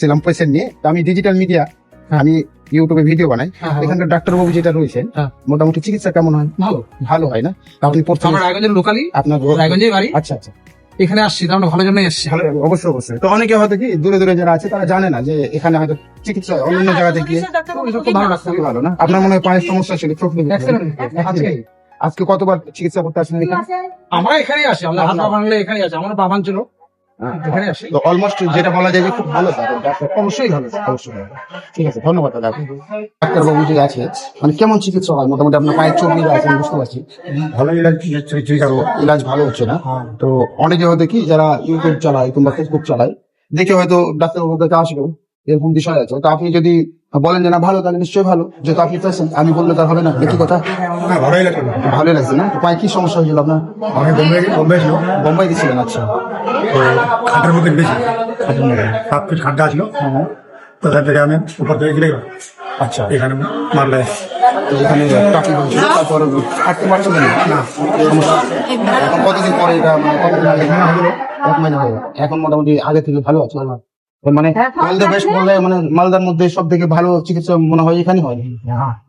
ছিলাম পেশেন্ট নিয়ে। তো আমি ডিজিটাল মিডিয়া, আমি ইউটিউবে ভিডিও বানাই। এখানকার ডাক্তারবাবু যেটা রয়েছেন মোটামুটি চিকিৎসা কেমন হয়? ভালো হয় না? আপনি প্রথমে আমার রায়গঞ্জের লোকালি, আপনার রায়গঞ্জের বাড়ি। আচ্ছা আচ্ছা, এখানে আসছি তো আমরা ভালো জন্যই এসছি। ভালো, অবশ্যই অবশ্যই। তো অনেকে হয়তো কি দূরে দূরে যারা আছে তারা জানে না যে এখানে হয়তো চিকিৎসা অন্যান্য জায়গাতে গিয়ে খুব ভালো ডাক্তার। খুবই ভালো না? আপনার মনে হয় পায়ের সমস্যা ছিল, চোখ নিয়ে আজকে আজকে কতবার চিকিৎসা করতে আসেন এখানে? আমরা এখানেই আসি, আমরা হাত পা ভাঙলে এখানেই আসি। আমার পা ভাঙছিল, এখানে আসি। তো অলমোস্ট যেটা বলা যায় যে খুব ভালো ডাক্তার, অবশ্যই ভালো, অবশ্যই ভালো। ঠিক আছে, ধন্যবাদ দাদা। ডাক্তারবাবু যে আছে মানে কেমন চিকিৎসা হয় মোটামুটি? আপনার পায়ের চোখ নিয়ে আছেন বুঝতে পারছি, ভালো ইলাজ ভালো হচ্ছে না। তো অনেকে হয়তো কি যারা ইউটিউব চালায় কিংবা ফেসবুক চালায় দেখে হয়তো ডাক্তারবাবুর কাছে আসবে, এরকম বিষয় আছে। তো আপনি যদি বলেন যে না ভালো, তাহলে নিশ্চয়ই ভালো, যেহেতু আপনি পেশেন্ট। আমি বললে তার হবে না, কি কথা? ভালোই লাগলো। ভালোই লাগছে না? পায়ে কি সমস্যা হয়েছিল আপনার? আমি বোম্বে ছিল, বোম্বাই গেছিলেন? আচ্ছা, তো খাটের মধ্যে বেশি 7 ফিট খাড্ডা ছিল, তো তার থেকে আমি উপর থেকে গিয়ে আচ্ছা। এখানে মারলে তো এখানে টাকি বলছিল, তারপর হাঁটতে পারছিলেন না? সমস্যা। এখন কতদিন পরে এটা মানে কতদিন আগে? 1 মাস হয়ে গেল। এখন মোটামুটি আগে থেকে ভালো আছে। মানে মালদা বেস্ট বললে মানে মালদার মধ্যে সব থেকে ভালো চিকিৎসা মনে হয় এখানে হয়।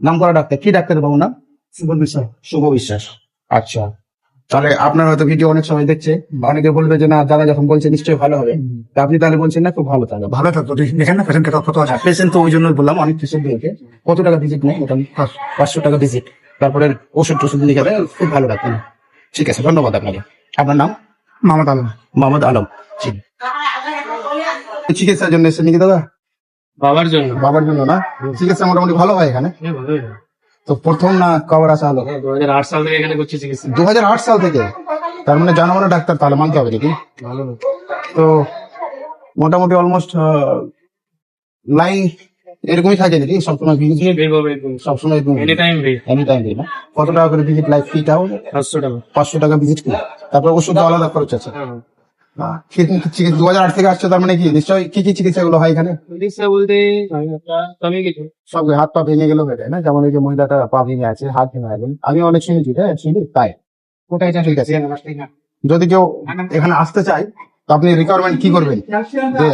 নাম করা ডাক্তার, কি ডাক্তার বাবু নাম? শুভ বিশ্বাস। শুভ বিশ্বাস। আচ্ছা, তাহলে আপনার হয়তো ভিডিও অনেক সময় দেখছে, অনেকে বলবে যে না দাদা যখন বলছে নিশ্চয়ই ভালো হবে। তা আপনি তাহলে বলছেন না খুব ভালো, তাহলে ভালো থাকতো দেখেন না, পেশেন্টকে কত আছে। পেশেন্ট তো ওই জন্য বললাম, অনেক পেশেন্ট দেখে কত টাকা ভিজিট নেই? মোটামুটি 500 টাকা ভিজিট, তারপরে ওষুধ টষুধ লিখে দেয়, খুব ভালো ডাক্তার। ঠিক আছে, ধন্যবাদ আপনাকে। আপনার নাম? মামাদ আলম। মোহাম্মদ আলম। ঠিক। চিকিৎসার জন্য এসেছেন নাকি দাদা? বাবার জন্য। বাবার জন্য না? চিকিৎসা মোটামুটি ভালো হয় এখানে? তো প্রথম না কবার আসা হলো? 2008 সাল থেকে এখানে করছি চিকিৎসা। 2008 সাল থেকে? তার মানে জানা মানা ডাক্তার, তাহলে মানতে হবে নাকি? তো মোটামুটি অলমোস্ট লাইন এরকমই থাকে নাকি সবসময়? সবসময় এনি টাইম এনি টাইম না? কত টাকা করে ভিজিট? লাইফ ফিটাও 500 টাকা। 500 টাকা ভিজিট কি? তারপর ওষুধ আলাদা খরচ আছে। 2008 থেকে আসছে, তার মানে কি নিশ্চয়ই কি কি চিকিৎসা গুলো হয় এখানে? চিকিৎসা বলতে সবই কিছু। সব হাত পা ভেঙে গেলেও হয়ে যায় না? যেমন এই যে মহিলাটা পা ভেঙে আছে, হাত ভেঙে গেল, আমি অনেক শুনেছি। হ্যাঁ শুনি, তাই ওটাই ঠিক আছে। যদি কেউ এখানে আসতে চায় তো আপনি রিকোয়ারমেন্ট কি করবেন? যে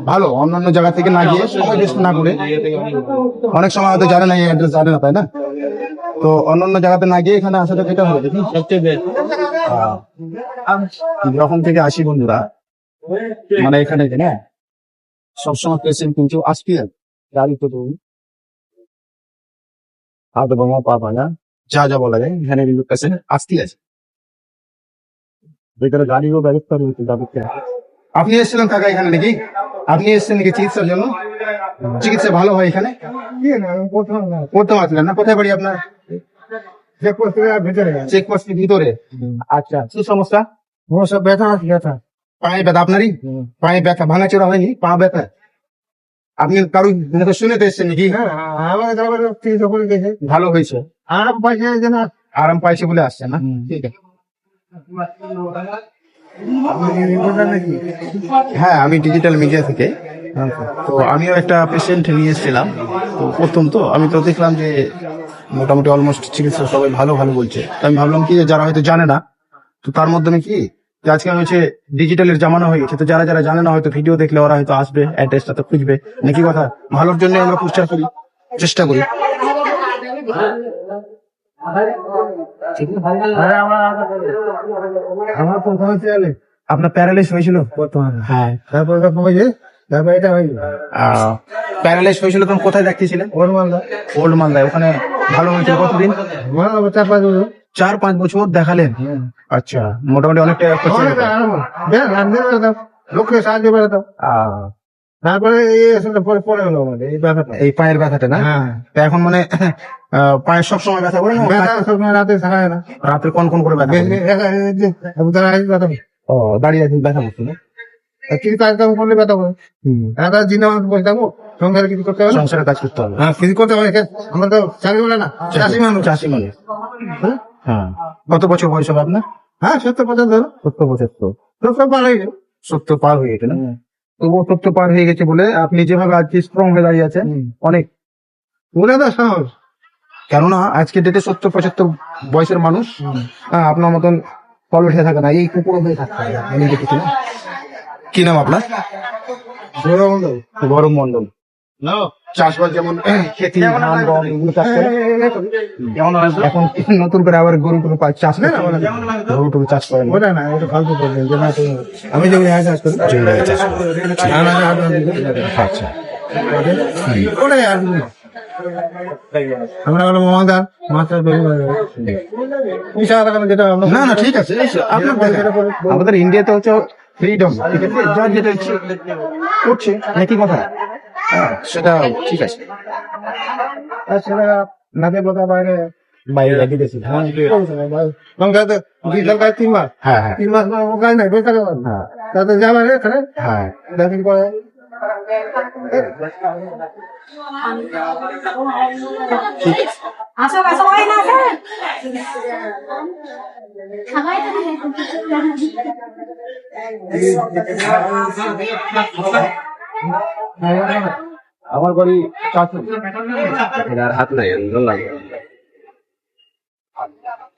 ভালো অন্যান্য জায়গা থেকে না গিয়ে সময় ওয়েস্ট না করে, অনেক সময় হয়তো জানে না, এই অ্যাড্রেস জানে না, তাই না? তো অন্যান্য জায়গাতে না গিয়ে এখানে আসাটা যেটা হবে দেখি সবচেয়ে বেস্ট। যখন থেকে আসি বন্ধুরা, মানে এখানে না সবসময় পেশেন্ট কিন্তু আসবি গাড়ি তো হাত ভাঙা পা ভাঙা যা যা বলা যায় এখানে কিন্তু পেশেন্ট আসতে আছে। যেখানে গাড়িরও ব্যবস্থা রয়েছে যাদের। আপনি এসেছিলেন কাকা এখানে নাকি? আপনি এসেছেন নাকি চিকিৎসার জন্য? চিকিৎসা ভালো হয় এখানে? পড়তে পারছিলেন না? কোথায় বাড়ি আপনার? চেকপোস্টের ভিতরে। আচ্ছা, কি সমস্যা? ব্যথা ব্যথা পায়ে ব্যথা আপনারই? পায়ে ব্যথা, ভাঙাচোরা হয়নি? পা ব্যথা আপনি কারো শুনে তো এসছেন নাকি? ভালো হয়েছে, আরাম পাইছে বলে আসছে না? ঠিক আছে। হ্যাঁ, আমি ডিজিটাল মিডিয়া থেকে। তো আমিও একটা পেশেন্ট নিয়ে এসেছিলাম। তো প্রথম তো আমি তো দেখলাম যে মোটামুটি অলমোস্ট চিকিৎসা সবাই ভালো ভালো বলছে। তো আমি ভাবলাম কি যারা হয়তো জানে না, তো তার মাধ্যমে কি যে আজকে হচ্ছে ডিজিটালের জামানা হয়ে গেছে, তো যারা যারা জানে না হয়তো ভিডিও দেখলে ওরা হয়তো আসবে, অ্যাড্রেসটা তো খুঁজবে নাকি কথা? ভালোর জন্য আমরা প্রচার করি, চেষ্টা করি। আপনার প্যারালাইস হয়েছিল? হ্যাঁ, প্যারালাইস হয়েছিল তখন কোথায় দেখতেছিলেন? ওল্ড মালদায়। ওখানে ভালো হয়েছিল কতদিন? 4-5 বছর দেখালেন? আচ্ছা, মোটামুটি অনেকটা লোককে সাহায্য পেতাম। তারপরে পরে হলো আমাদের এই ব্যথাটা, এই পায়ের ব্যথাটা না? তো এখন মানে পায়ের সবসময় ব্যথা করে না? ব্যথা সবসময় রাতে থাকা যায় না, রাতে কোন করে ব্যথা করে? ও, দাঁড়িয়ে আছে ব্যথা করছে না? কিছু কাজ কাম করলে ব্যথা করে। রাতে দিন আমার বসে থাকবো, সংসারে কিছু করতে হবে না। সংসারে কাজ করতে হবে। হ্যাঁ, কিছু করতে হবে। আমরা তো চাকরি বলে না, চাষি মানুষ। চাষি মানুষ। হ্যাঁ, কত বছর বয়স হবে আপনার? হ্যাঁ, 70-75। 70-75। 70 পার হয়ে গেছে। 70 পার হয়ে গেছে না? তবুও 70 পার হয়ে গেছে বলে আপনি যেভাবে আজকে স্ট্রং হয়ে দাঁড়িয়ে আছেন, অনেক বলে তো সাহস। কেননা আজকে ডেটে 70-75 বয়সের মানুষ আপনার মতন কল উঠে থাকে না, এই কুকুর হয়ে থাকতে হয়। আমি দেখেছি না? কি নাম আপনার? গৌরব মন্ডল। চাষবাস যেমন খেতি ধান গম এগুলো চাষ করে এখন নতুন করে আবার গরু টরু চাষ করে গরু টরু চাষ করেন? না এটা ফালতু করবেন যে না আমি যেমন চাষ করি আচ্ছা ওটাই আর আমরা হলো মহাদার মাছ চাষ করি পয়সা যেটা আমরা না না ঠিক আছে আপনার দেখেন, আমাদের ইন্ডিয়াতে হচ্ছে ফ্রিডম, ঠিক আছে, যার যেটা ইচ্ছে করছে একই কথা। সেটা ঠিক আছে। আর সেটা নাকে বোকা বাইরে বাইরে লাগিয়ে দিয়েছি। লঙ্কা তো 3 মাস হ্যাঁ হ্যাঁ 3 মাস ও কাজ নাই বেকার হ্যাঁ তাতে যাবে রে এখানে হ্যাঁ দেখি পরে আসো আসো ওই না স্যার সবাই আমার বাড়ি চাচু। আর হাত নাই ধরলাম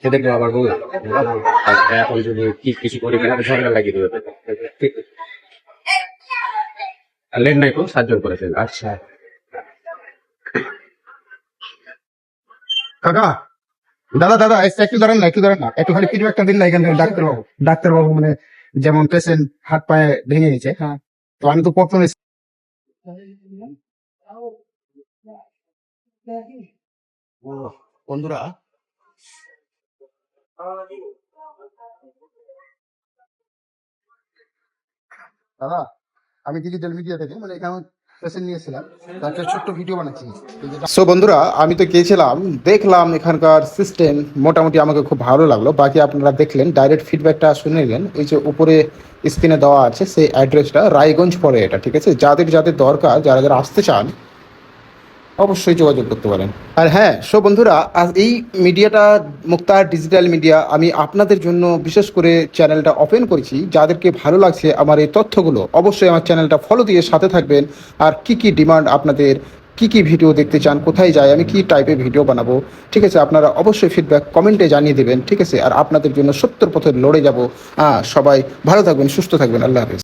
সে দেখবো আবার বললাম এখন যদি কি কিছু করি কিনা সরকার লাগিয়ে দেবে লেট নাই খুব 7 জন করেছে। আচ্ছা কাকা, দাদা দাদা একটু দাঁড়ান না, একটু দাঁড়ান না, একটু খালি ফিডব্যাকটা দিন না এখান থেকে। ডাক্তারবাবু মানে যেমন পেশেন্ট হাত পায়ে ভেঙে গেছে, হ্যাঁ, তো আমি তো প্রথমে বন্ধুরা দাদা আমি ডিজিটাল মিডিয়া থেকে মানে এখানে পেশেন্ট নিয়েছিলাম, তার একটা ছোট্ট ভিডিও বানাচ্ছি। সো বন্ধুরা আমি তো গিয়েছিলাম, দেখলাম এখানকার সিস্টেম মোটামুটি আমাকে খুব ভালো লাগলো। বাকি আপনারা দেখলেন, ডাইরেক্ট ফিডব্যাকটা শুনে নিলেন। এই যে উপরে স্ক্রিনে দেওয়া আছে সেই অ্যাড্রেসটা, রায়গঞ্জ পড়ে এটা, ঠিক আছে। যাদের যাদের দরকার, যারা যারা আসতে চান অবশ্যই যোগাযোগ করতে পারেন। আর হ্যাঁ, সো বন্ধুরা আজ এই মিডিয়াটা মুক্তার ডিজিটাল মিডিয়া, আমি আপনাদের জন্য বিশেষ করে চ্যানেলটা ওপেন করেছি। যাদেরকে ভালো লাগছে আমার এই তথ্যগুলো, অবশ্যই আমার চ্যানেলটা ফলো দিয়ে সাথে থাকবেন। আর কি কি ডিমান্ড আপনাদের, কি কি ভিডিও দেখতে চান, কোথায় যাই আমি, কি টাইপের ভিডিও বানাবো, ঠিক আছে, আপনারা অবশ্যই ফিডব্যাক কমেন্টে জানিয়ে দেবেন, ঠিক আছে। আর আপনাদের জন্য সত্যের পথে লড়ে যাব। সবাই ভালো থাকবেন, সুস্থ থাকবেন, আল্লাহ হাফেজ।